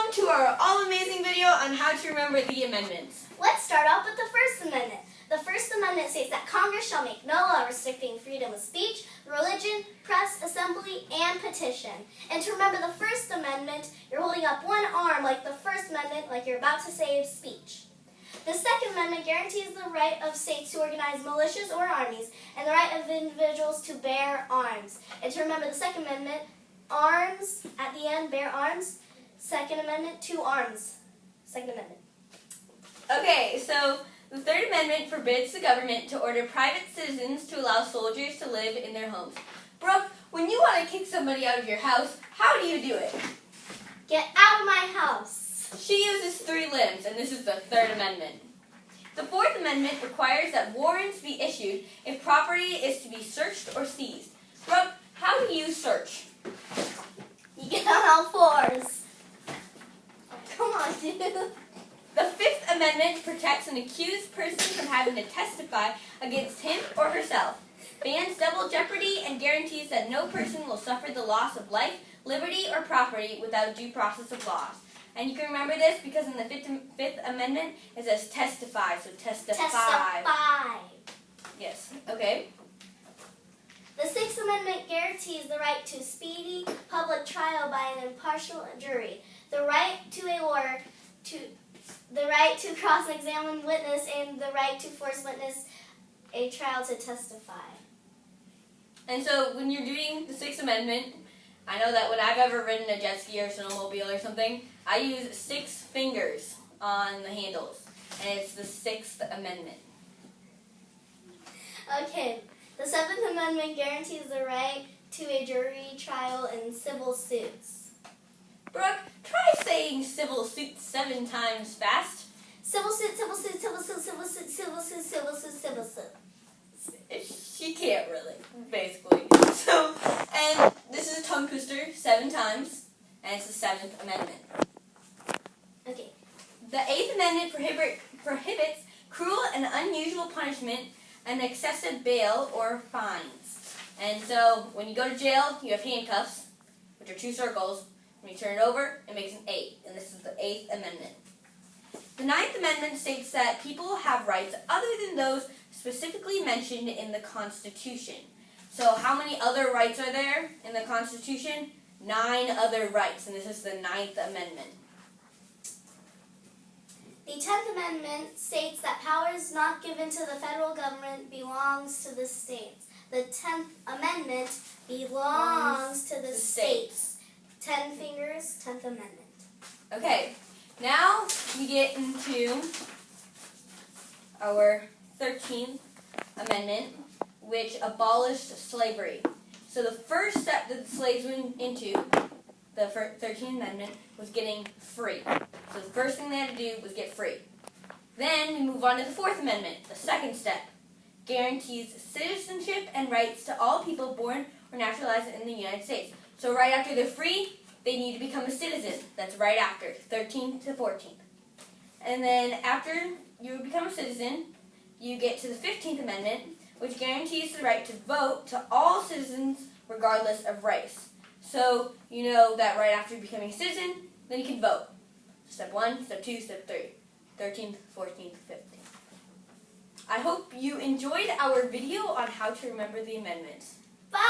Welcome to our all-amazing video on how to remember the amendments. Let's start off with the First Amendment. The First Amendment states that Congress shall make no law restricting freedom of speech, religion, press, assembly, and petition. And to remember the First Amendment, you're holding up one arm like the First Amendment, like you're about to say a speech. The Second Amendment guarantees the right of states to organize militias or armies, and the right of individuals to bear arms. And to remember the Second Amendment, arms, at the end, bear arms. Second Amendment, two arms. Second Amendment. Okay, so the Third Amendment forbids the government to order private citizens to allow soldiers to live in their homes. Brooke, when you want to kick somebody out of your house, how do you do it? Get out of my house. She uses three limbs, and this is the Third Amendment. The Fourth Amendment requires that warrants be issued if property is to be searched or seized. Brooke, how do you search? You get on all fours. Come on, dude. The Fifth Amendment protects an accused person from having to testify against him or herself, bans double jeopardy, and guarantees that no person will suffer the loss of life, liberty, or property without due process of law. And you can remember this because in the Fifth Amendment it says testify, so testify. Testify. Yes, okay. The Sixth Amendment guarantees the right to speedy public trial by an impartial jury, the right to a lawyer, the right to cross-examine witness, and the right to force witness a trial to testify. And so when you're doing the Sixth Amendment, I know that when I've ever ridden a jet ski or snowmobile or something, I use 6 fingers on the handles, and it's the Sixth Amendment. Okay, the Seventh Amendment guarantees the right to a jury trial in civil suits. Brooke, try saying civil suit 7 times fast. Civil suit, civil suit, civil suit, civil suit, civil suit, civil suit, civil suit. She can't really, basically. So, and this is a tongue twister 7 times, and it's the Seventh Amendment. Okay. The Eighth Amendment prohibits cruel and unusual punishment and excessive bail or fines. And so, when you go to jail, you have handcuffs, which are 2 circles. When you turn it over, it makes an 8, and this is the Eighth Amendment. The Ninth Amendment states that people have rights other than those specifically mentioned in the Constitution. So how many other rights are there in the Constitution? 9 other rights, and this is the Ninth Amendment. The 10th Amendment states that powers not given to the federal government belongs to the states. The 10th Amendment belongs to the states. 10 fingers, 10th Amendment. Okay, now we get into our 13th Amendment, which abolished slavery. So the first step that the slaves went into, the 13th Amendment, was getting free. So the first thing they had to do was get free. Then we move on to the 4th Amendment, the second step. Guarantees citizenship and rights to all people born or naturalized in the United States. So right after they're free, they need to become a citizen. That's right after, 13th to 14th. And then after you become a citizen, you get to the 15th Amendment, which guarantees the right to vote to all citizens regardless of race. So you know that right after becoming a citizen, then you can vote. Step 1, Step 2, Step 3, 13th, 14th, 15th. I hope you enjoyed our video on how to remember the amendments. Bye!